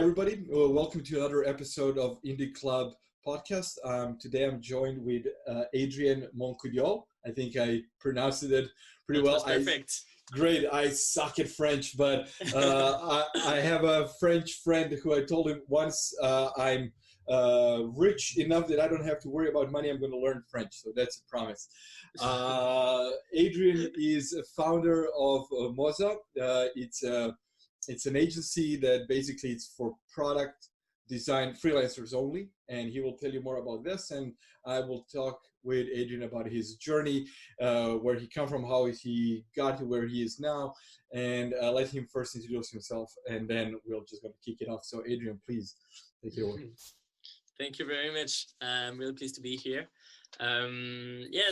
everybody. Welcome to another episode of Indie Club podcast. Today I'm joined with Adrien Montcoudiol. I think I pronounced it pretty well. Perfect. Great. I suck at French, but I have a French friend who I told him once I'm rich enough that I don't have to worry about money. I'm going to learn French. So that's a promise. Adrien is a founder of Mozza. It's an agency that basically it's for product design freelancers only, and he will tell you more about this. And I will talk with Adrien about his journey, where he come from, how he got to where he is now, and let him first introduce himself, and then we're just going to kick it off. So Adrien, please take it away. Thank you very much. I'm really pleased to be here.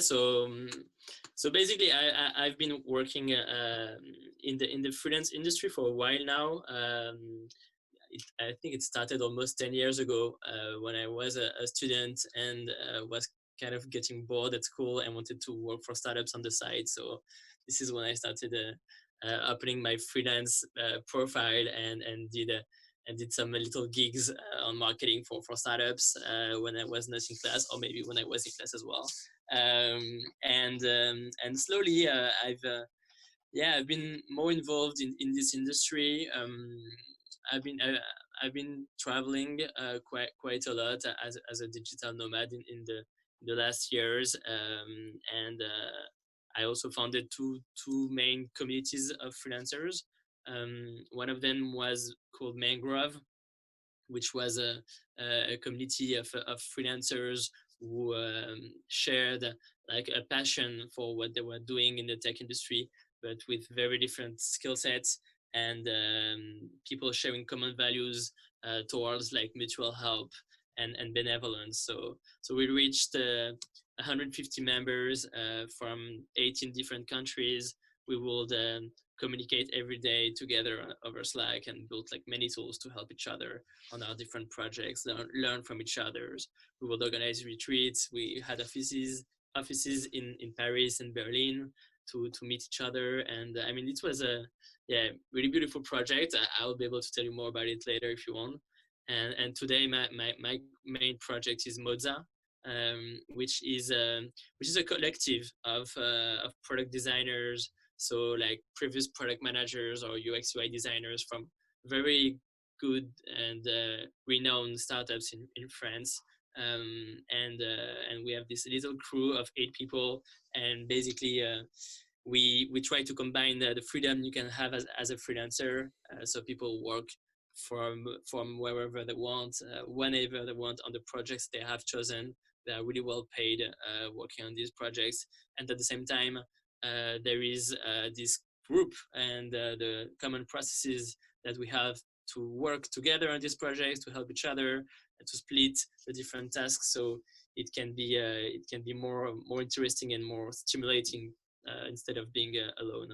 So basically, I've been working in the freelance industry for a while now. I think it started almost 10 years ago when I was a student and was kind of getting bored at school and wanted to work for startups on the side. So this is when I started opening my freelance profile and did some little gigs on marketing for startups when I was not in class, or maybe when I was in class as well. And slowly I've been more involved in this industry. I've been traveling quite a lot as a digital nomad in the last years, and I also founded two main communities of freelancers. One of them was called Mangrove, which was a community of freelancers who shared like a passion for what they were doing in the tech industry, but with very different skill sets and people sharing common values towards like mutual help and benevolence. So we reached 150 members from 18 different countries. We would communicate every day together over Slack and built like many tools to help each other on our different projects, learn from each other. We would organize retreats. We had offices in Paris and Berlin to meet each other. And I mean, it was a really beautiful project. I'll be able to tell you more about it later if you want. And today my main project is Mozza, which is a collective of product designers. So like previous product managers or UX UI designers from very good and renowned startups in France. And we have this little crew of 8 people, and basically we try to combine the freedom you can have as a freelancer. So people work from wherever they want, whenever they want on the projects they have chosen. They are really well paid working on these projects, and at the same time there is this group and the common processes that we have to work together on these projects, to help each other and to split the different tasks, so it can be more interesting and more stimulating instead of being alone.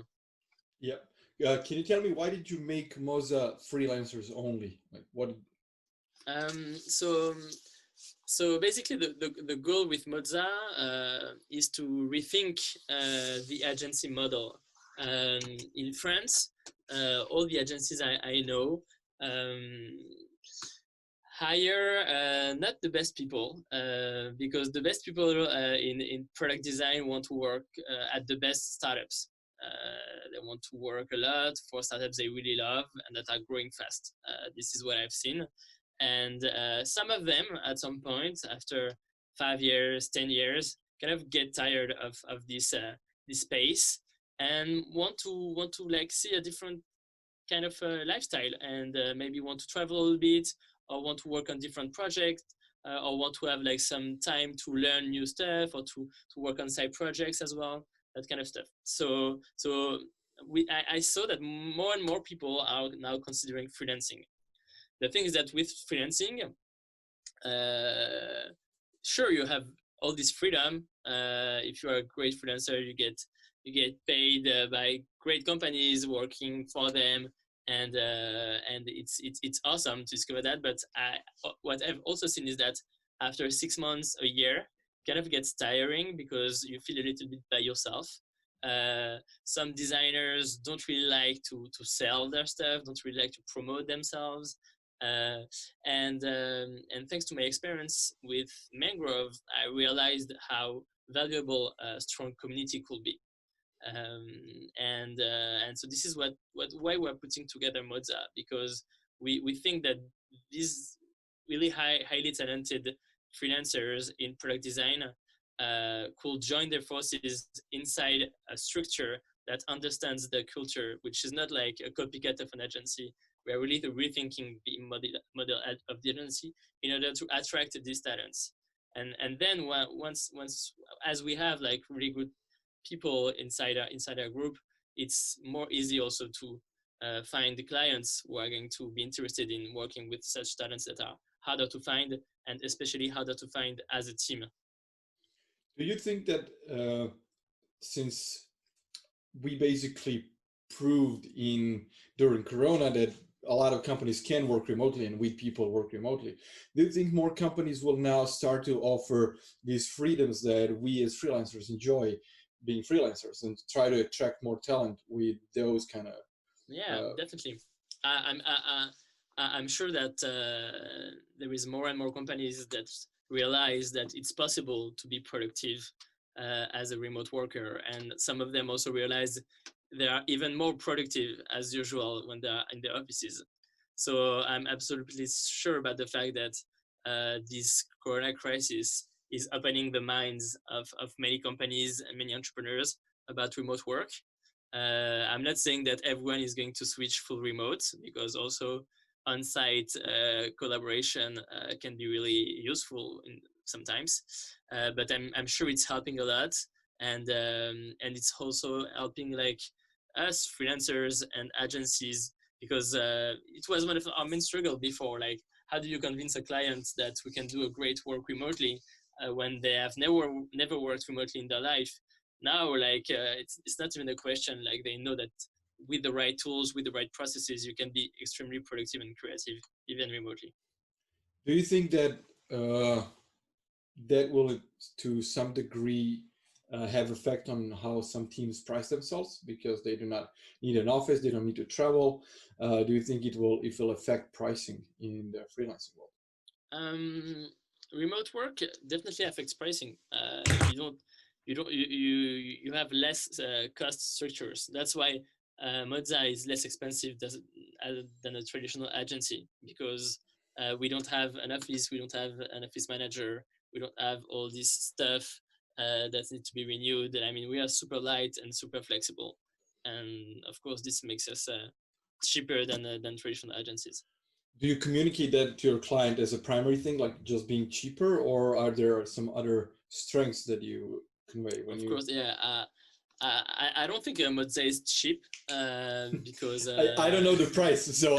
Yeah. Can you tell me, why did you make Mozza freelancers only? Like what? So basically the goal with Mozza is to rethink the agency model. In France, all the agencies I know hire not the best people, because the best people in product design want to work at the best startups. They want to work a lot for startups they really love and that are growing fast. This is what I've seen. And some of them at some point after 5 years, 10 years, kind of get tired of this space and want to like see a different kind of lifestyle, and maybe want to travel a little bit, or want to work on different projects, or want to have like some time to learn new stuff, or to work on side projects as well, that kind of stuff. So I saw that more and more people are now considering freelancing. The thing is that with freelancing, sure, you have all this freedom. If you are a great freelancer, you get paid by great companies working for them, and it's awesome to discover that. But what I've also seen is that after 6 months, a year, kind of gets tiring because you feel a little bit by yourself. Some designers don't really like to sell their stuff, don't really like to promote themselves. And thanks to my experience with Mangrove, I realized how valuable a strong community could be. And so this is why we're putting together Mozza, because we think that these really highly talented freelancers in product design could join their forces inside a structure that understands the culture, which is not like a copycat of an agency. We're really rethinking the model of the agency in order to attract these talents. And then once as we have like really good people inside our group, it's more easy also to find the clients who are going to be interested in working with such talents that are harder to find, and especially harder to find as a team. Do you think that since we basically proved during Corona that a lot of companies can work remotely and we people work remotely, do you think more companies will now start to offer these freedoms that we as freelancers enjoy being freelancers, and try to attract more talent with those kind of Definitely. I'm sure that there is more and more companies that realize that it's possible to be productive as a remote worker, and some of them also realize they are even more productive as usual when they're in the offices. So I'm absolutely sure about the fact that this Corona crisis is opening the minds of many companies and many entrepreneurs about remote work. I'm not saying that everyone is going to switch full remote, because also on-site collaboration can be really useful sometimes. But I'm sure it's helping a lot, and it's also helping like us freelancers and agencies, because it was one of our main struggle before. Like, how do you convince a client that we can do a great work remotely when they have never worked remotely in their life? Now, like it's not even a question. Like, they know that with the right tools, with the right processes, you can be extremely productive and creative even remotely. Do you think that that will to some degree have effect on how some teams price themselves, because they do not need an office, they don't need to travel? Do you think it will affect pricing in the freelancing world? Remote work definitely affects pricing. You have less cost structures. That's why Mozza is less expensive than a traditional agency, because we don't have an office, we don't have an office manager, we don't have all this stuff that needs to be renewed. I mean, we are super light and super flexible, and of course, this makes us cheaper than traditional agencies. Do you communicate that to your client as a primary thing, like just being cheaper, or are there some other strengths that you convey when Of you? course, yeah. I don't think Mozza is cheap because I don't know the price, so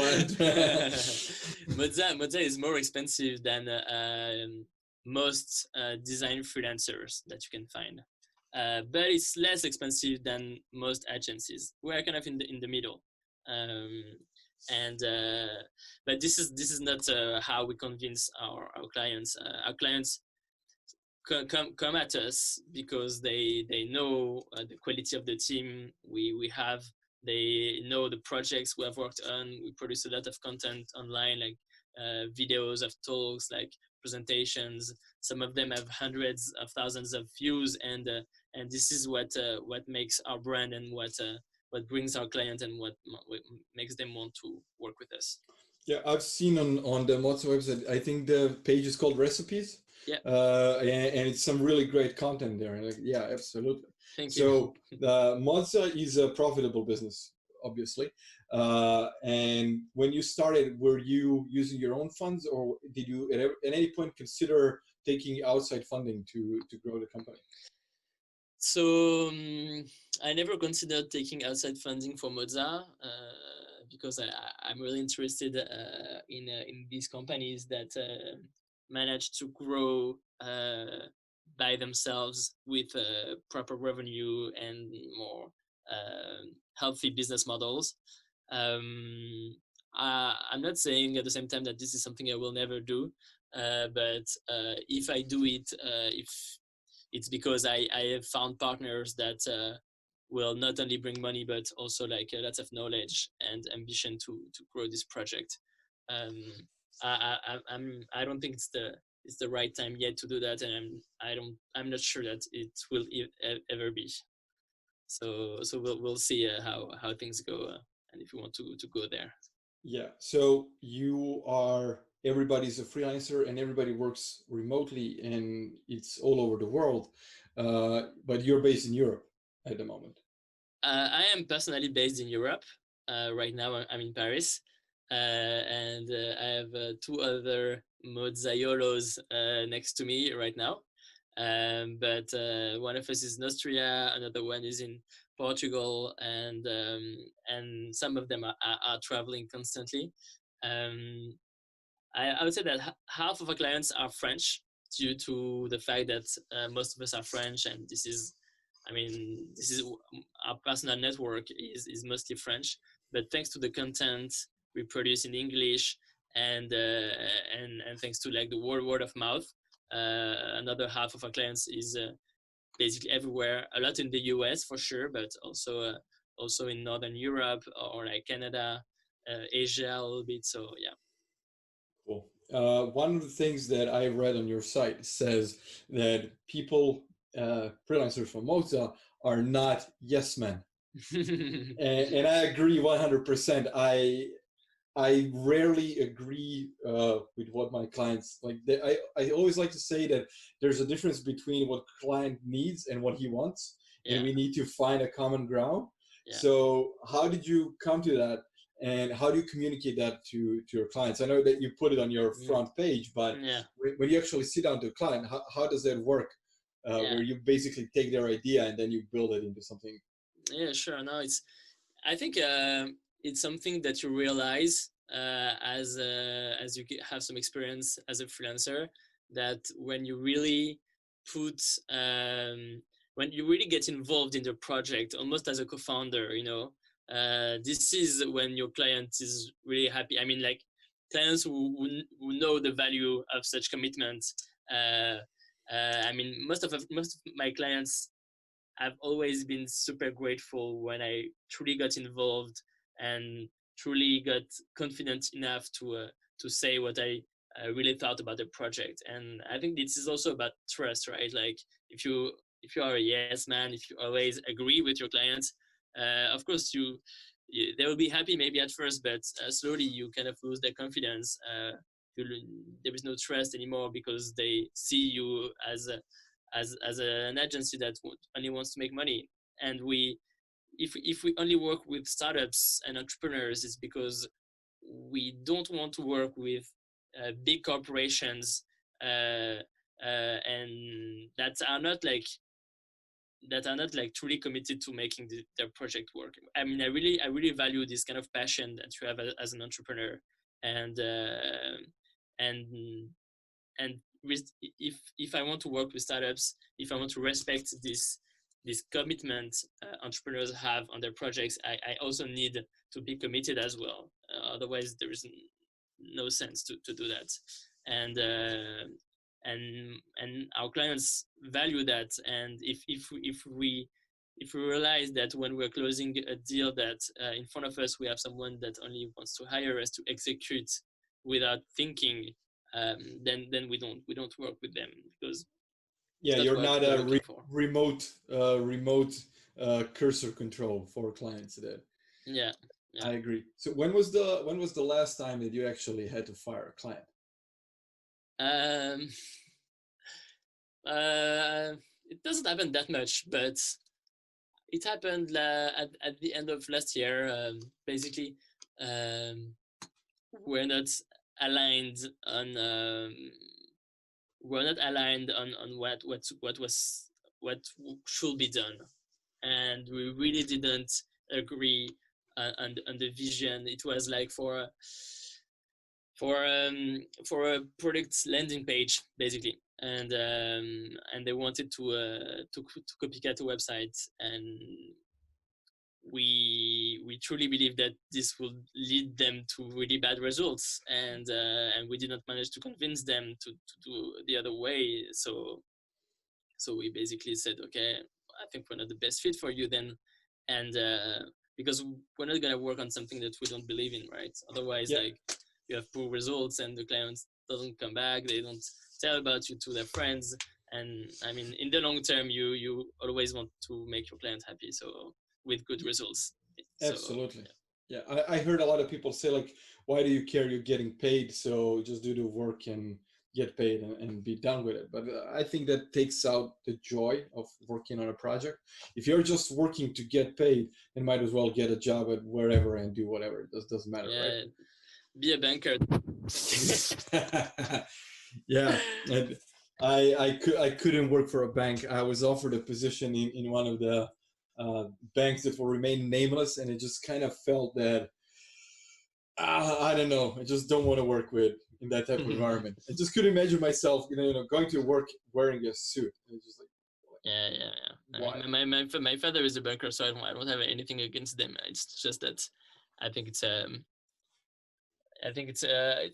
Mozza is more expensive than most design freelancers that you can find, but it's less expensive than most agencies. We're kind of in the middle, um, and but this is not how we convince our clients. Our clients come at us because they know the quality of the team we have. They know the projects we have worked on. We produce a lot of content online, like videos of talks, like presentations. Some of them have hundreds of thousands of views, and this is what makes our brand, and what brings our client, and what makes them want to work with us. Yeah, I've seen on the Mozza website, I think the page is called recipes. Yeah. And it's some really great content there. Like, yeah, absolutely. Thank you. So Mozza is a profitable business, obviously. And when you started, were you using your own funds, or did you at any point consider taking outside funding to grow the company? So I never considered taking outside funding for Mozza because I'm really interested in these companies that manage to grow by themselves with proper revenue and more healthy business models. I'm not saying at the same time that this is something I will never do, but if I do it, if it's because I have found partners that will not only bring money but also like a lot of knowledge and ambition to grow this project. I don't think it's the right time yet to do that, and I'm not sure that it will ever be. So we'll see how things go, and if you want to go there. Yeah. So everybody's a freelancer and everybody works remotely and it's all over the world. But you're based in Europe at the moment. I am personally based in Europe. Right now, I'm in Paris, and I have two other Mozzaiolos next to me right now. But one of us is in Austria, another one is in Portugal, and some of them are traveling constantly. Um, I would say that half of our clients are French due to the fact that most of us are French, and this is our personal network is mostly French. But thanks to the content we produce in English, and thanks to like the word of mouth, another half of our clients is basically everywhere. A lot in the US for sure, but also in Northern Europe or like Canada, Asia a little bit. So yeah. Cool. One of the things that I read on your site says that freelancers from Mozza, are not yes men. And I agree 100%. I rarely agree with what my clients like. I always like to say that there's a difference between what client needs and what he wants, and we need to find a common ground. Yeah. So how did you come to that, and how do you communicate that to your clients? I know that you put it on your front page, but when you actually sit down to a client, how does that work? Where you basically take their idea and then you build it into something. Yeah, sure. No, I think it's something that you realize as you have some experience as a freelancer, that when you really when you really get involved in the project, almost as a co-founder, this is when your client is really happy. I mean, like clients who know the value of such commitment. I mean, most of my clients, I've always been super grateful when I truly got involved and truly got confident enough to say what I really thought about the project. And I think this is also about trust, right? Like if you are a yes man, if you always agree with your clients, of course they will be happy maybe at first, but slowly you kind of lose their confidence. There is no trust anymore because they see you as an agency that only wants to make money. And if we only work with startups and entrepreneurs, it's because we don't want to work with big corporations and that are not like truly committed to making their project work. I mean, I really value this kind of passion that you have as an entrepreneur, and if I want to work with startups, if I want to respect this commitment entrepreneurs have on their projects, I also need to be committed as well. Otherwise, there is no sense to do that. And our clients value that. And if we realize that when we're closing a deal that in front of us we have someone that only wants to hire us to execute without thinking, then we don't work with them, because you're not a remote cursor control for clients. Yeah, I agree. So when was the last time that you actually had to fire a client? It doesn't happen that much, but it happened at the end of last year. Basically, we're not aligned on what should be done, and we really didn't agree on the vision. It was like for a product landing page basically, and they wanted to copycat a website, and we truly believe that this will lead them to really bad results, and we did not manage to convince them to do the other way. So we basically said, okay, I think we're not the best fit for you then, and because we're not gonna work on something that we don't believe in, right? Otherwise, like you have poor results and the client doesn't come back, they don't tell about you to their friends. And I mean, in the long term, you always want to make your client happy, so with good results. So Absolutely. Yeah, I heard a lot of people say like, why do you care? You're getting paid, so just do the work and get paid and be done with it. But I think that takes out the joy of working on a project. If you're just working to get paid, then might as well get a job at wherever and do whatever. It doesn't matter, yeah, right? be a banker. Yeah, and I couldn't work for a bank. I was offered a position in one of the banks that will remain nameless, and it just kind of felt that I don't know. I just don't want to work with in that type of environment. I just couldn't imagine myself, going to work wearing a suit. It's just like, Yeah. why? I mean, my father is a banker, so I don't have anything against them. It's just that I think it's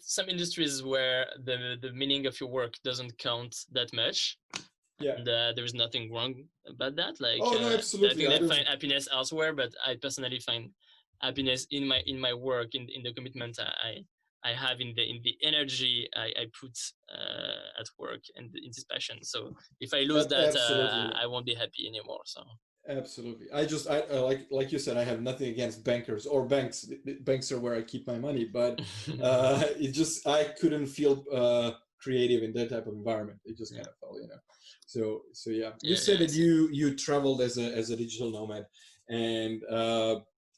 some industries where the meaning of your work doesn't count that much. Yeah. And there is nothing wrong about that. Like Oh no, I absolutely. think I they don't. find happiness elsewhere, but I personally find happiness in my work, in the commitment I have, in the energy I put at work, and in this passion. So if I lose that, Absolutely. I won't be happy anymore. So Absolutely. I like you said, I have nothing against bankers or banks. Banks are where I keep my money, but it just I couldn't feel creative in that type of environment. It just kind of felt. So yeah. You said I that see. you traveled as a digital nomad, and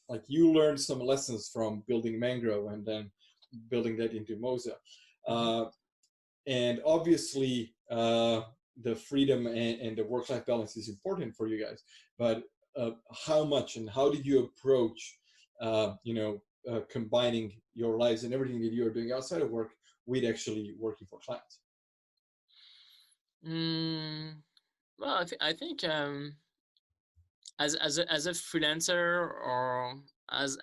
like you learned some lessons from building Mangrove and then building that into Mozza. Uh, and obviously the freedom and the work-life balance is important for you guys, but how much and how did you approach combining your lives and everything that you're doing outside of work with actually working for clients? Well, I think as a freelancer, or as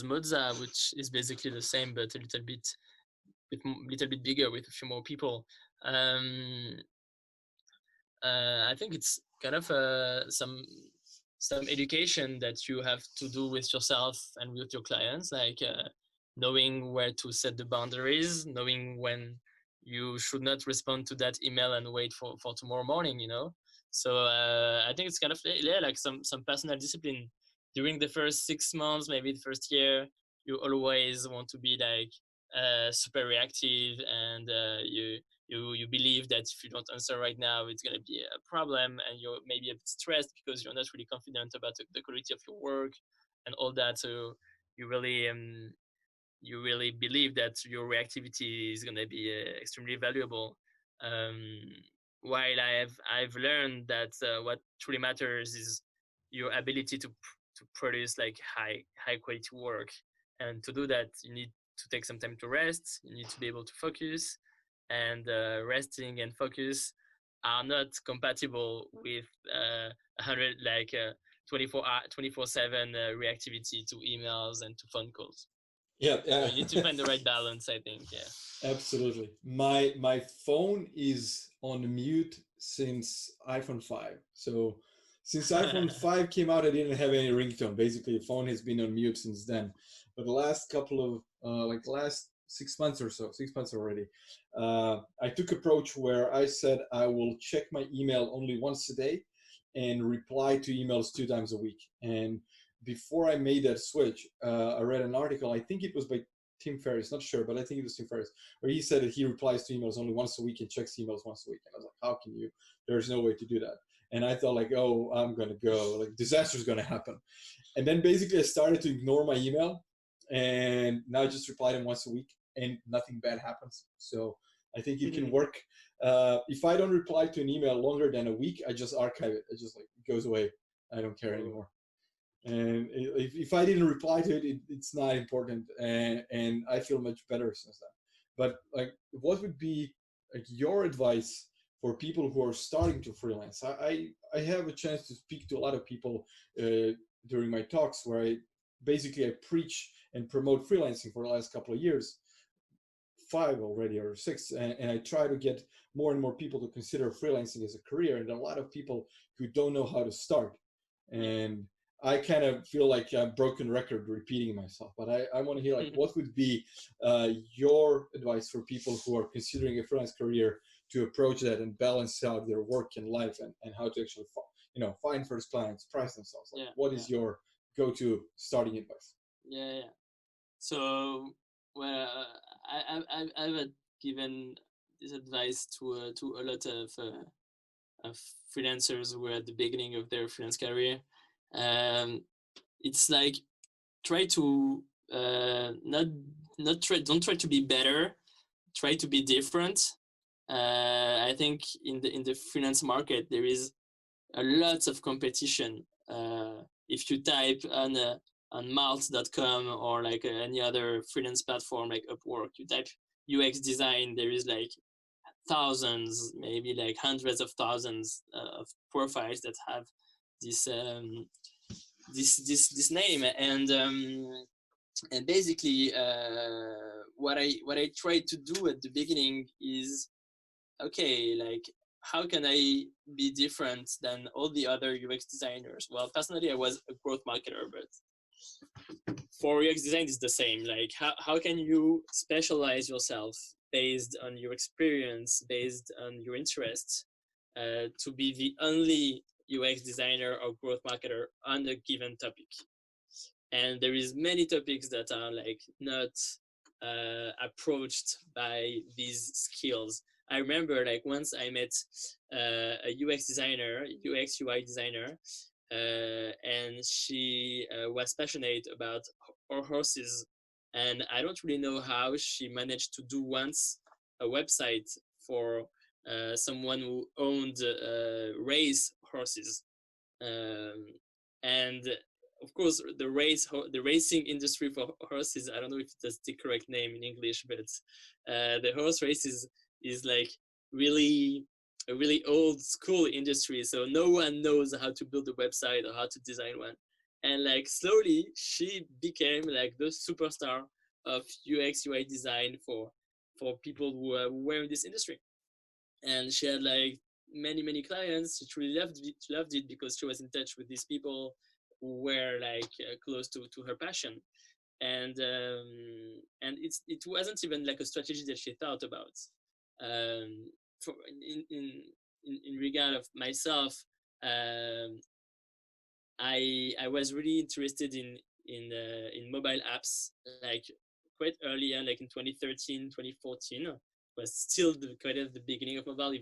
Mozza, which is basically the same but a little bit bigger with a few more people. Um, I think it's kind of some education that you have to do with yourself and with your clients, like knowing where to set the boundaries, knowing when you should not respond to that email and wait for tomorrow morning. So I think it's kind of like some personal discipline during the first 6 months, maybe the first year. You always want to be like super reactive, and you believe that if you don't answer right now, it's going to be a problem, and you're maybe a bit stressed because you're not really confident about the quality of your work and all that. So you really believe that your reactivity is going to be extremely valuable. Um, while I've learned that what truly matters is your ability to produce like high quality work, and to do that you need to take some time to rest. You need to be able to focus, and resting and focus are not compatible with 100 like 24/7 reactivity to emails and to phone calls. Yeah, So yeah. you need to find the right balance, I think. Yeah. Absolutely. My phone is on mute since iPhone 5. So since iPhone 5 came out, I didn't have any ringtone. Basically, the phone has been on mute since then. But the last couple of like last 6 months or so, 6 months already, I took approach where I said I will check my email only once a day and reply to emails 2 times a week. And before I made that switch, I read an article. I think it was by Tim Ferriss, not sure, but I think it was Tim Ferriss, where he said that he replies to emails only once a week and checks emails once a week. And I was like, how can you? There's no way to do that. And I thought like, oh, I'm going to go, like disaster is going to happen. And then basically I started to ignore my email, and now I just reply them once a week and nothing bad happens. So I think it can work. If I don't reply to an email longer than a week, I just archive it. It just like it goes away. I don't care anymore. And if I didn't reply to it, it's not important, and I feel much better since then. But like, what would be like your advice for people who are starting to freelance? I have a chance to speak to a lot of people during my talks where I preach and promote freelancing for the last couple of years, 5 already or 6, and I try to get more and more people to consider freelancing as a career, and a lot of people who don't know how to start. And I kind of feel like a broken record repeating myself, but I want to hear like what would be your advice for people who are considering a freelance career to approach that and balance out their work and life, and how to actually find first clients, price themselves. Like, what is your go-to starting advice? Yeah. So, well, I've given this advice to a lot of freelancers who are at the beginning of their freelance career. It's like try to don't try to be better, try to be different. I think in the freelance market there is a lot of competition. If you type on malt.com or like any other freelance platform like Upwork, you type UX design, there is like thousands, maybe like hundreds of thousands of profiles that have this this name, and basically what I tried to do at the beginning is, okay, like how can I be different than all the other UX designers? Well, personally, I was a growth marketer, but for UX design, it's the same. Like, how can you specialize yourself based on your experience, based on your interests, to be the only UX designer or growth marketer on a given topic? And there is many topics that are like not approached by these skills. I remember like once I met a UX designer, UX UI designer, and she was passionate about horses. And I don't really know how she managed to do once a website for someone who owned race horses. And of course, the racing industry for horses, I don't know if that's the correct name in English, but the horse race is like really a really old school industry. So no one knows how to build a website or how to design one. And like slowly, she became like the superstar of UX UI design for people who were in this industry. And she had like many clients. She truly loved it because she was in touch with these people who were like close to her passion. And it wasn't even like a strategy that she thought about. For in regard of myself, um, I was really interested in mobile apps like quite early on, like in 2013, 2014. Was still quite at the beginning of mobile,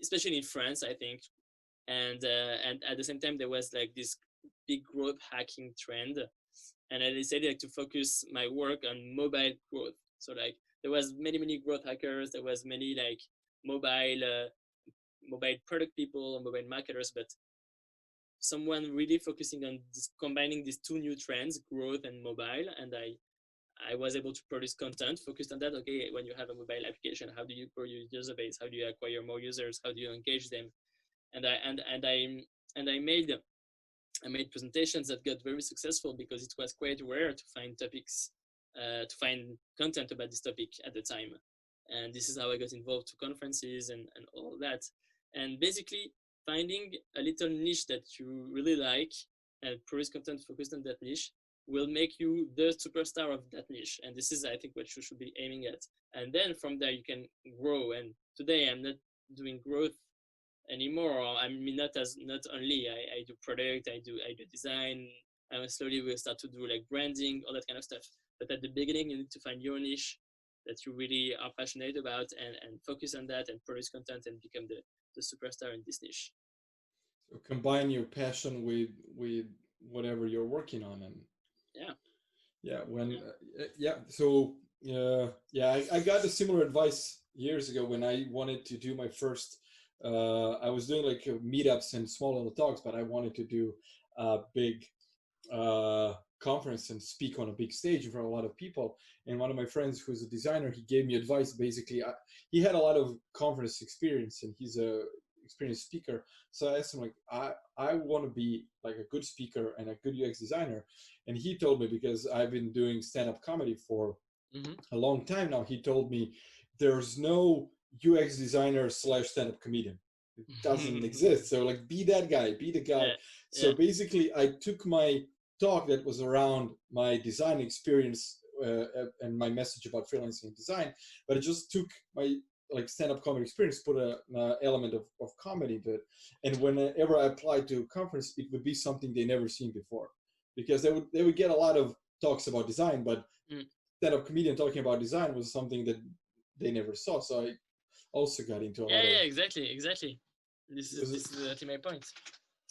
especially in France, I think. And at the same time, there was like this big growth hacking trend, and I decided like to focus my work on mobile growth. So like there was many growth hackers, there was many like mobile product people, mobile marketers, but someone really focusing on this, combining these two new trends, growth and mobile. And I was able to produce content focused on that. Okay, when you have a mobile application, how do you grow your user base? How do you acquire more users? How do you engage them? And I made presentations that got very successful because it was quite rare to find topics, to find content about this topic at the time. And this is how I got involved to conferences and all that. And basically finding a little niche that you really like and produce content focused on that niche will make you the superstar of that niche. And this is, I think, what you should be aiming at. And then from there you can grow. And today I'm not doing growth anymore. I mean, not only I do product, I do design, and slowly we'll start to do like branding, all that kind of stuff. But at the beginning, you need to find your niche that you really are passionate about, and focus on that and produce content and become the superstar in this niche. So combine your passion with whatever you're working on, and so I got a similar advice years ago when I wanted to do my first. I was doing like meetups and small little talks, but I wanted to do a big conference and speak on a big stage in front of a lot of people. And one of my friends who's a designer, he gave me advice. Basically, he had a lot of conference experience and he's a experienced speaker. So I asked him like, I want to be like a good speaker and a good UX designer. And he told me, because I've been doing stand-up comedy for a long time now, he told me there's no UX designer / stand-up comedian. it doesn't exist. So like, be that guy, be the guy. Yeah, So yeah. basically, I took my talk that was around my design experience and my message about freelancing design, but I just took my like stand-up comedy experience, put an element of comedy into it, and whenever I applied to a conference, it would be something they never seen before, because they would get a lot of talks about design, but Mm. stand-up comedian talking about design was something that they never saw. So I also got into a Yeah, lot of yeah, exactly. This is exactly my point.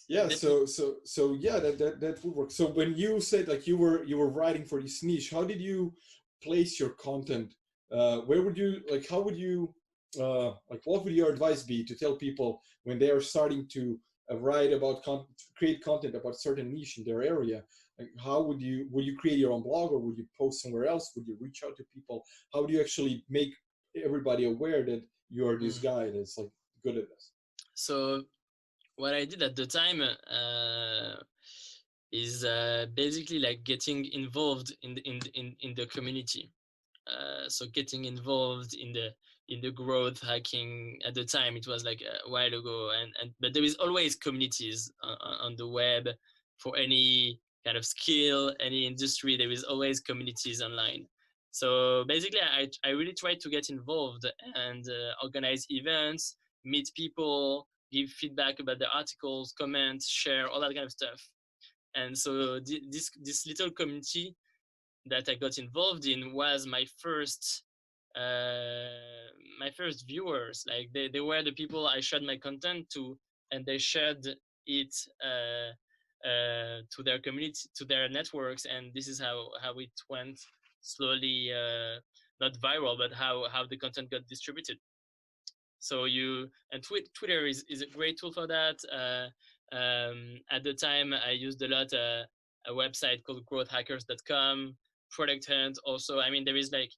yeah. Definitely. So yeah, that would work. So when you said like you were writing for this niche, how did you place your content? Where would you like? How would you like? What would your advice be to tell people when they are starting to write about create content about certain niche in their area? Like, how would you create your own blog, or would you post somewhere else? Would you reach out to people? How do you actually make everybody aware that you are this Mm. guy that's like good at this? So what I did at the time is basically like getting involved in the community. So getting involved in the growth hacking. At the time it was like a while ago, and but there is always communities on the web for any kind of skill, any industry. There is always communities online. So basically I really tried to get involved and organize events, meet people, give feedback about the articles, comment, share, all that kind of stuff. And so this little community that I got involved in was my first viewers. Like they were the people I shared my content to, and they shared it to their community, to their networks, and this is how it went slowly, not viral, but how the content got distributed. So Twitter is a great tool for that. At the time, I used a lot a website called growthhackers.com, Product Hunt. Also, I mean, there is like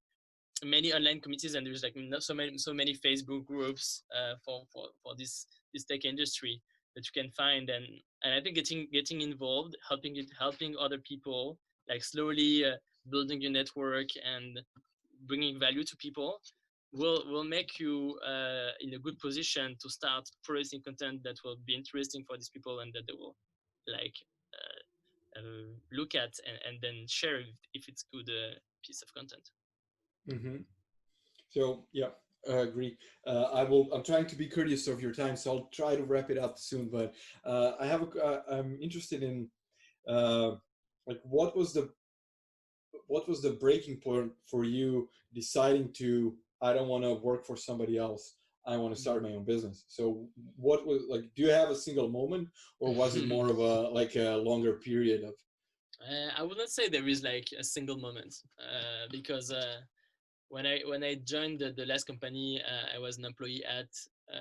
many online communities, and there's like not so many Facebook groups for this tech industry that you can find. And I think getting involved, helping other people, like slowly building your network and bringing value to people will make you in a good position to start producing content that will be interesting for these people and that they will like look at and then share if it's good piece of content. Mm-hmm. So yeah, I agree. I will. I'm trying to be courteous of your time, so I'll try to wrap it up soon. But I'm interested in uh, like what was the breaking point for you deciding to I don't want to work for somebody else. I want to start my own business. So what was like? Do you have a single moment, or was it more of a like a longer period of? I would not say there is like a single moment because when I joined the last company I was an employee at,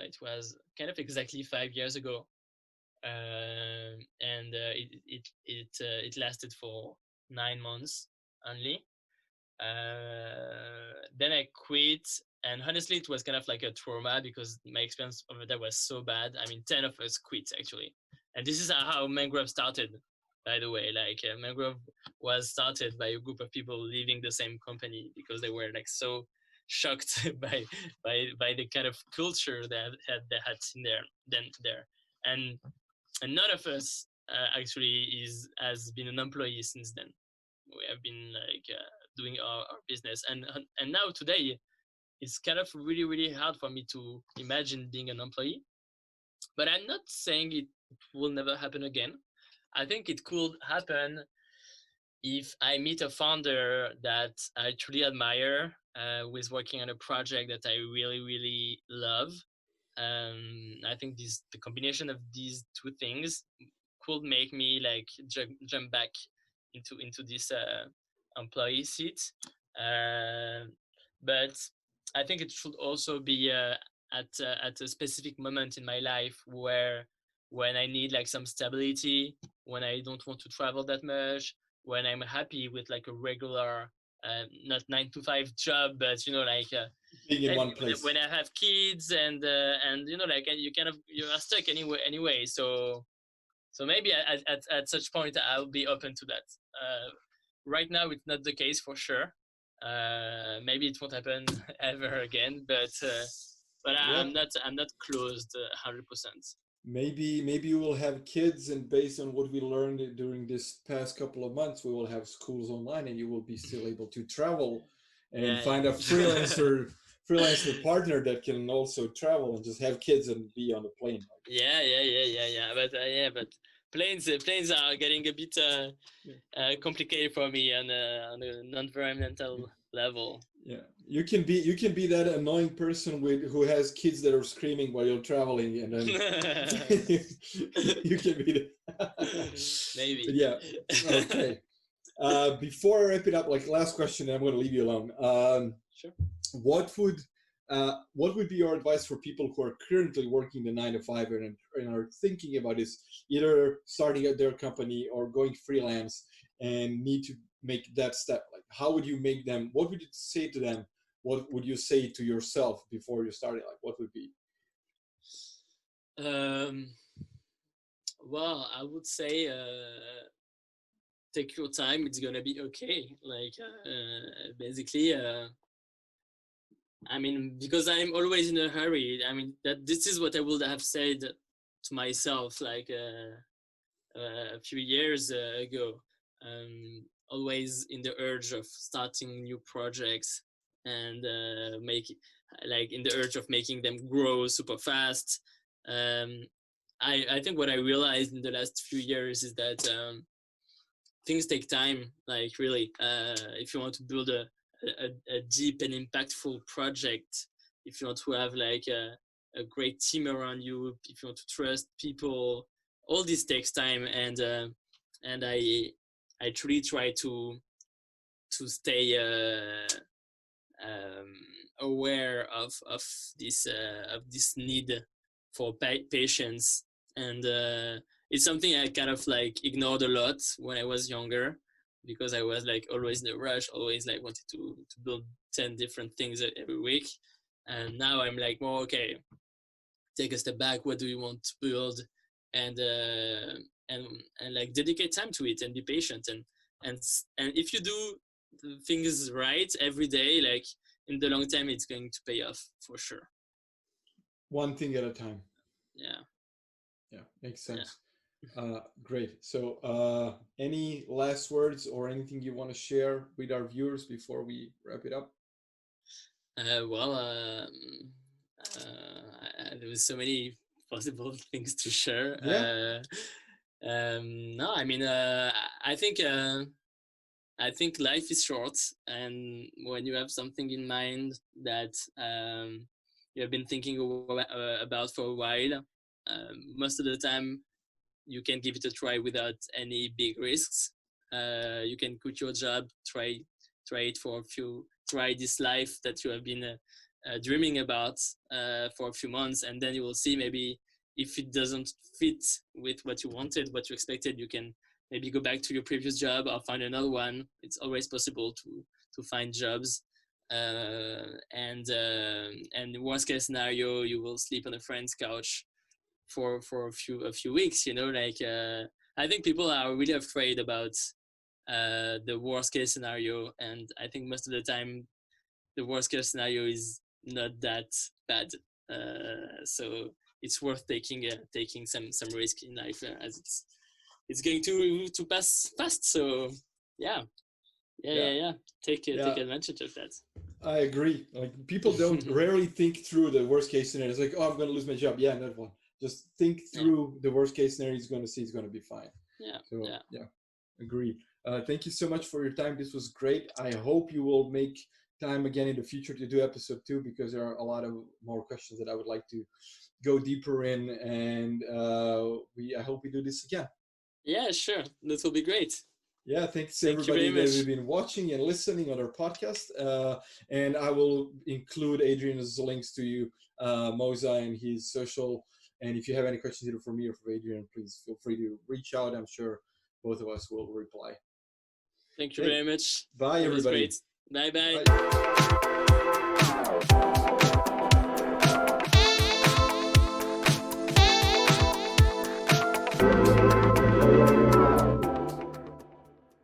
it was kind of exactly 5 years ago, and it lasted for 9 months only. Then I quit, and honestly, it was kind of like a trauma because my experience over there was so bad. I mean, 10 of us quit actually, and this is how Mangrove started. By the way, like Mangrove was started by a group of people leaving the same company because they were like so shocked by the kind of culture they had seen there, and and none of us actually has been an employee since then. We have been like doing our business, and now today it's kind of really hard for me to imagine being an employee, but I'm not saying it will never happen again. I think it could happen if I meet a founder that I truly admire, who is working on a project that I really love. I think the combination of these two things could make me like jump back into this employee seat. Uh, but I think it should also be at a specific moment in my life where when I need like some stability, when I don't want to travel that much, when I'm happy with like a regular not 9 to 5 job, but like Being in one place. when I have kids and like you kind of you are stuck anyway. So maybe at such point I'll be open to that. Right now it's not the case for sure. Maybe it won't happen ever again, but but Yeah. I'm not closed 100%. Maybe you will have kids, and based on what we learned during this past couple of months, we will have schools online, and you will be still able to travel and Yeah, find a freelancer partner that can also travel and just have kids and be on the plane. yeah. But planes are getting a bit complicated for me on an environmental level. Yeah, you can be that annoying person who has kids that are screaming while you're traveling, and then you can be Maybe. But yeah, okay. Before I wrap it up, like last question, and I'm going to leave you alone. Sure. What would be your advice for people who are currently working the 9 to 5 and are thinking about this, either starting at their company or going freelance and need to make that step? Like, how would you make them? What would you say to them? What would you say to yourself before you started? Like, what would be? Well, I would say take your time. It's gonna be okay. Like basically. I mean, because I'm always in a hurry. I mean, that this is what I would have said to myself like a few years ago. Always in the urge of starting new projects and in the urge of making them grow super fast. I think what I realized in the last few years is that things take time. Like really, if you want to build a deep and impactful project, if you want to have like a great team around you, if you want to trust people, all this takes time. And I truly try to stay aware of this need for patience. And it's something I kind of like ignored a lot when I was younger, because I was like always in a rush, always like wanted to build 10 different things every week. And now I'm like, well, okay, take a step back. What do you want to build? And like dedicate time to it and be patient. And if you do things right every day, like in the long term, it's going to pay off for sure. One thing at a time. Yeah, Makes sense. Great. So any last words or anything you want to share with our viewers before we wrap it up? There was so many possible things to share. No, I mean, I think life is short, and when you have something in mind that you have been thinking about for a while, most of the time you can give it a try without any big risks. You can quit your job, try it for a few, try this life that you have been dreaming about for a few months, and then you will see maybe if it doesn't fit with what you wanted, what you expected, you can maybe go back to your previous job or find another one. It's always possible to find jobs. And worst case scenario, you will sleep on a friend's couch for a few weeks. I think people are really afraid about the worst case scenario, and I think most of the time the worst case scenario is not that bad. So it's worth taking some risk in life, as it's going to pass fast. So yeah. Take advantage of that. I agree. Like, people don't rarely think through the worst case scenario. It's like, oh, I'm going to lose my job. Yeah, that one. Just think through the worst case scenario. He's going to see it's going to be fine. Agreed. Thank you so much for your time. This was great. I hope you will make time again in the future to do episode 2, because there are a lot of more questions that I would like to go deeper in, and I hope we do this again. Yeah, sure. That will be great. Yeah, thanks everybody that has been watching and listening on our podcast. And I will include Adrien's links to you, Mozza and his social. And if you have any questions either for me or for Adrien, please feel free to reach out. I'm sure both of us will reply. Thank you very much. Bye, everybody. Bye-bye.